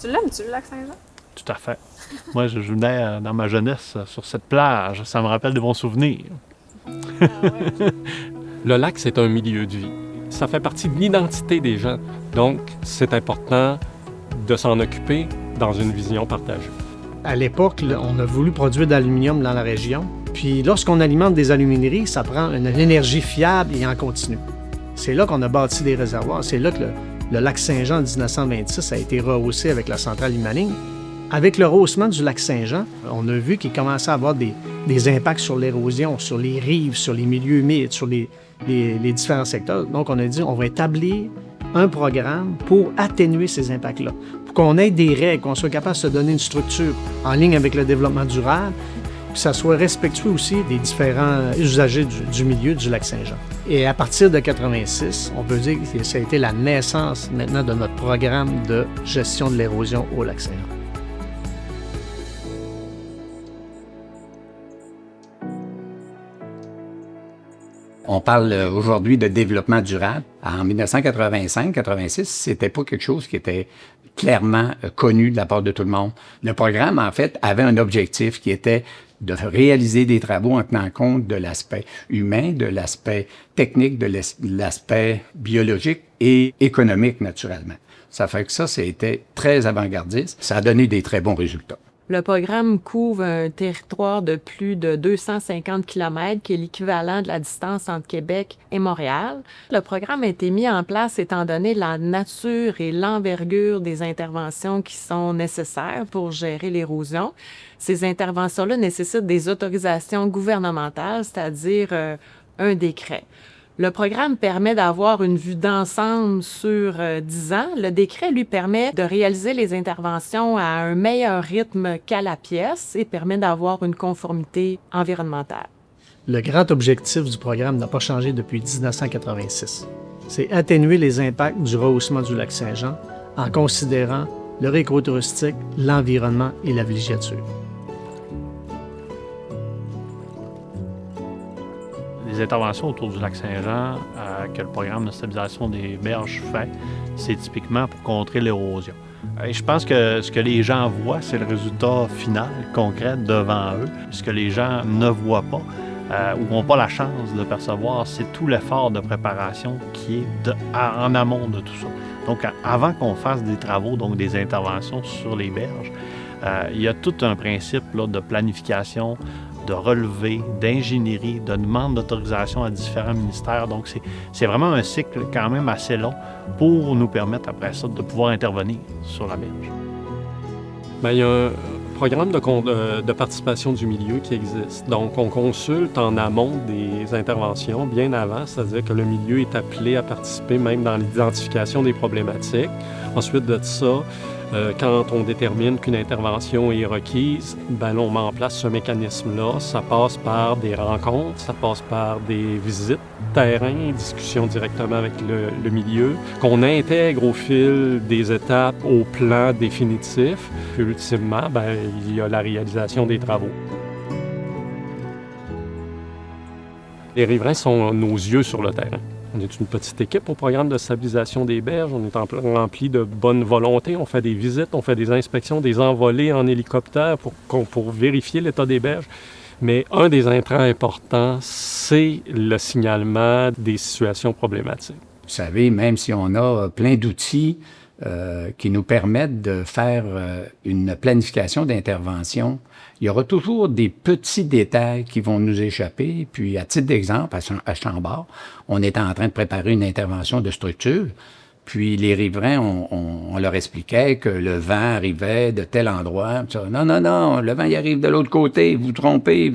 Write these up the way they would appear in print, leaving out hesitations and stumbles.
Tu l'aimes-tu, le lac Saint-Jean? Tout à fait. Moi, je venais dans ma jeunesse sur cette plage. Ça me rappelle de bons souvenirs. Ah ouais. Le lac, c'est un milieu de vie. Ça fait partie de l'identité des gens. Donc, c'est important de s'en occuper dans une vision partagée. À l'époque, là, on a voulu produire de l'aluminium dans la région. Puis lorsqu'on alimente des alumineries, ça prend une énergie fiable et en continu. C'est là qu'on a bâti des réservoirs. C'est là que le lac Saint-Jean en 1926 a été rehaussé avec la centrale Limaline. Avec le rehaussement du lac Saint-Jean, on a vu qu'il commençait à avoir des impacts sur l'érosion, sur les rives, sur les milieux humides, sur les différents secteurs. Donc, on a dit on va établir un programme pour atténuer ces impacts-là, pour qu'on ait des règles, qu'on soit capable de se donner une structure en ligne avec le développement durable, puis que ça soit respectueux aussi des différents usagers du milieu du lac Saint-Jean. Et à partir de 86, on peut dire que ça a été la naissance maintenant de notre programme de gestion de l'érosion au lac Saint-Jean. On parle aujourd'hui de développement durable. En 1985-86, c'était pas quelque chose qui était clairement connu de la part de tout le monde. Le programme, en fait, avait un objectif qui était de réaliser des travaux en tenant compte de l'aspect humain, de l'aspect technique, de l'aspect biologique et économique, naturellement. Ça fait que ça a été très avant-gardiste. Ça a donné des très bons résultats. Le programme couvre un territoire de plus de 250 km, qui est l'équivalent de la distance entre Québec et Montréal. Le programme a été mis en place étant donné la nature et l'envergure des interventions qui sont nécessaires pour gérer l'érosion. Ces interventions-là nécessitent des autorisations gouvernementales, c'est-à-dire un décret. Le programme permet d'avoir une vue d'ensemble sur 10 ans. Le décret lui permet de réaliser les interventions à un meilleur rythme qu'à la pièce et permet d'avoir une conformité environnementale. Le grand objectif du programme n'a pas changé depuis 1986. C'est atténuer les impacts du rehaussement du lac Saint-Jean en considérant le rééquilibre touristique, l'environnement et la villégiature. Les interventions autour du lac Saint-Jean que le programme de stabilisation des berges fait, c'est typiquement pour contrer l'érosion. Et je pense que ce que les gens voient, c'est le résultat final, concret, devant eux. Ce que les gens ne voient pas ou n'ont pas la chance de percevoir, c'est tout l'effort de préparation qui est en amont de tout ça. Donc, avant qu'on fasse des travaux, donc des interventions sur les berges, il y a tout un principe là, de planification, de relevé, d'ingénierie, de demande d'autorisation à différents ministères. Donc, c'est vraiment un cycle quand même assez long pour nous permettre, après ça, de pouvoir intervenir sur la berge. Bien, il y a un programme de participation du milieu qui existe. Donc, on consulte en amont des interventions bien avant, c'est-à-dire que le milieu est appelé à participer même dans l'identification des problématiques. Ensuite de ça, quand on détermine qu'une intervention est requise, ben là, on met en place ce mécanisme-là. Ça passe par des rencontres, ça passe par des visites terrain, discussions directement avec le milieu, qu'on intègre au fil des étapes au plan définitif. Puis ultimement, ben, il y a la réalisation des travaux. Les riverains sont nos yeux sur le terrain. On est une petite équipe au programme de stabilisation des berges. On est rempli de bonne volonté. On fait des visites, on fait des inspections, des envolées en hélicoptère pour vérifier l'état des berges. Mais un des intrants importants, c'est le signalement des situations problématiques. Vous savez, même si on a plein d'outils qui nous permettent de faire une planification d'intervention, il y aura toujours des petits détails qui vont nous échapper. Puis, à titre d'exemple, à Chambord, on était en train de préparer une intervention de structure. Puis, les riverains, on leur expliquait que le vent arrivait de tel endroit. Non, le vent il arrive de l'autre côté, vous trompez.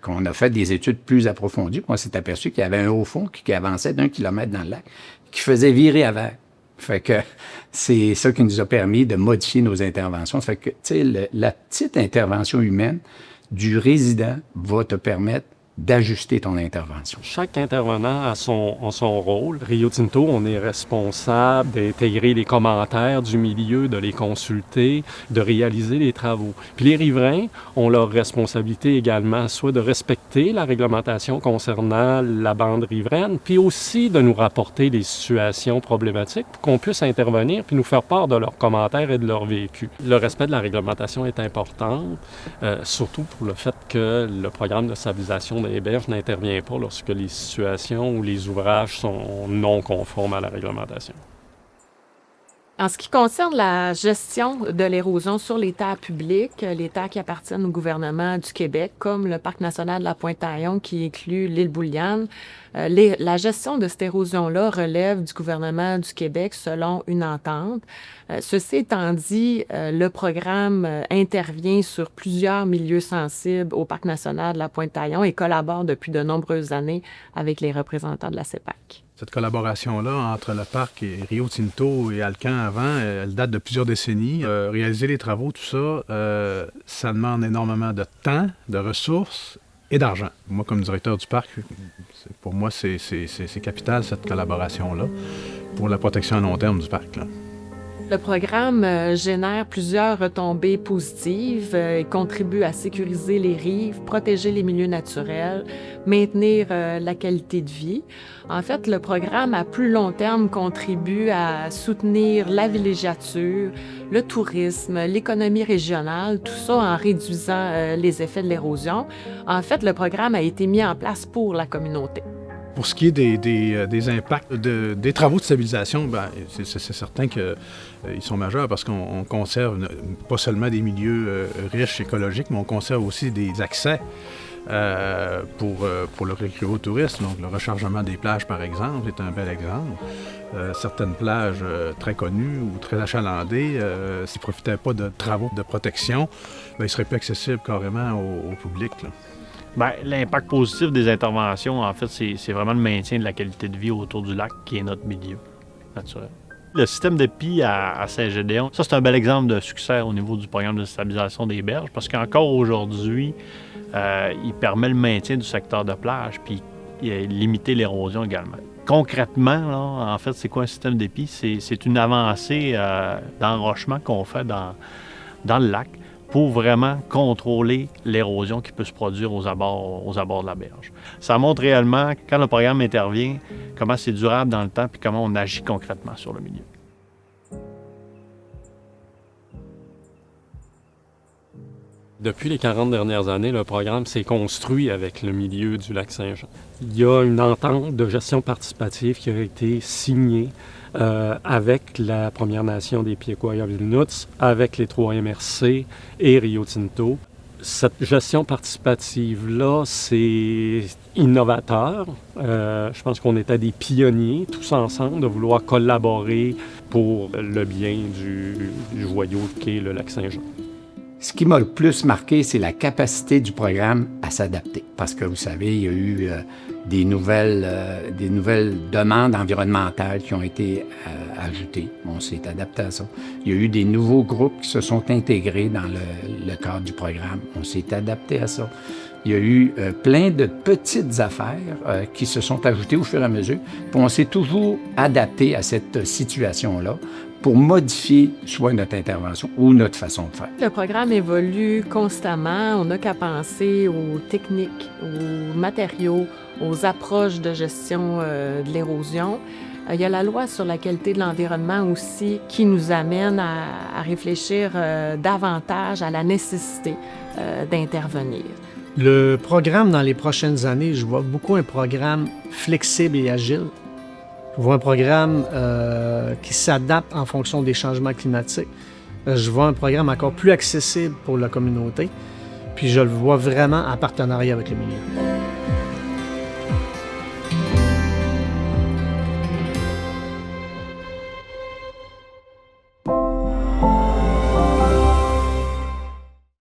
Qu'on a fait des études plus approfondies, on s'est aperçu qu'il y avait un haut fond qui avançait d'1 kilomètre dans le lac, qui faisait virer à vert. Fait que c'est ça qui nous a permis de modifier nos interventions. Fait que, tu sais, la petite intervention humaine du résident va te permettre d'ajuster ton intervention. Chaque intervenant a son rôle. Rio Tinto, on est responsable d'intégrer les commentaires du milieu, de les consulter, de réaliser les travaux. Puis les riverains ont leur responsabilité également, soit de respecter la réglementation concernant la bande riveraine, puis aussi de nous rapporter les situations problématiques pour qu'on puisse intervenir puis nous faire part de leurs commentaires et de leur vécu. Le respect de la réglementation est important, surtout pour le fait que le programme de stabilisation des berges n'intervient pas lorsque les situations ou les ouvrages sont non conformes à la réglementation. En ce qui concerne la gestion de l'érosion sur les terres publiques, les terres qui appartiennent au gouvernement du Québec, comme le Parc national de la Pointe-Taillon qui inclut l'île Bouliane, la gestion de cette érosion-là relève du gouvernement du Québec selon une entente. Ceci étant dit, le programme intervient sur plusieurs milieux sensibles au Parc national de la Pointe-Taillon et collabore depuis de nombreuses années avec les représentants de la CEPAC. Cette collaboration-là entre le parc et Rio Tinto et Alcan avant, elle date de plusieurs décennies. Réaliser les travaux, tout ça, ça demande énormément de temps, de ressources et d'argent. Moi, comme directeur du parc, pour moi, c'est capital, cette collaboration-là, pour la protection à long terme du parc, là. Le programme génère plusieurs retombées positives et contribue à sécuriser les rives, protéger les milieux naturels, maintenir la qualité de vie. En fait, le programme à plus long terme contribue à soutenir la villégiature, le tourisme, l'économie régionale, tout ça en réduisant les effets de l'érosion. En fait, le programme a été mis en place pour la communauté. Pour ce qui est des impacts des travaux de stabilisation, c'est certain qu'ils sont majeurs parce qu'on conserve pas seulement des milieux riches écologiques, mais on conserve aussi des accès pour le récréotourisme. Donc le rechargement des plages, par exemple, est un bel exemple. Certaines plages très connues ou très achalandées, s'ils ne profitaient pas de travaux de protection, ils seraient plus accessibles carrément au public, là. Bien, l'impact positif des interventions, en fait, c'est vraiment le maintien de la qualité de vie autour du lac qui est notre milieu naturel. Le système d'épis à Saint-Gédéon, ça, c'est un bel exemple de succès au niveau du programme de stabilisation des berges parce qu'encore aujourd'hui, il permet le maintien du secteur de plage puis limiter l'érosion également. Concrètement, là, en fait, c'est quoi un système d'épis? C'est une avancée d'enrochement qu'on fait dans le lac pour vraiment contrôler l'érosion qui peut se produire aux abords de la berge. Ça montre réellement, quand le programme intervient, comment c'est durable dans le temps puis comment on agit concrètement sur le milieu. Depuis les 40 dernières années, le programme s'est construit avec le milieu du lac Saint-Jean. Il y a une entente de gestion participative qui a été signée avec la Première Nation des Piécois-Vilnuts, avec les 3 MRC et Rio Tinto. Cette gestion participative-là, c'est innovateur. Je pense qu'on était des pionniers, tous ensemble, de vouloir collaborer pour le bien du joyau qu'est le lac Saint-Jean. Ce qui m'a le plus marqué, c'est la capacité du programme à s'adapter. Parce que, vous savez, il y a eu des nouvelles demandes environnementales qui ont été ajoutées. On s'est adapté à ça. Il y a eu des nouveaux groupes qui se sont intégrés dans le cadre du programme. On s'est adapté à ça. Il y a eu plein de petites affaires qui se sont ajoutées au fur et à mesure. Puis on s'est toujours adapté à cette situation-là pour modifier soit notre intervention ou notre façon de faire. Le programme évolue constamment. On n'a qu'à penser aux techniques, aux matériaux, aux approches de gestion de l'érosion. Il y a la loi sur la qualité de l'environnement aussi qui nous amène à réfléchir davantage à la nécessité d'intervenir. Le programme dans les prochaines années, je vois beaucoup un programme flexible et agile. Je vois un programme qui s'adapte en fonction des changements climatiques. Je vois un programme encore plus accessible pour la communauté. Puis je le vois vraiment en partenariat avec le milieu.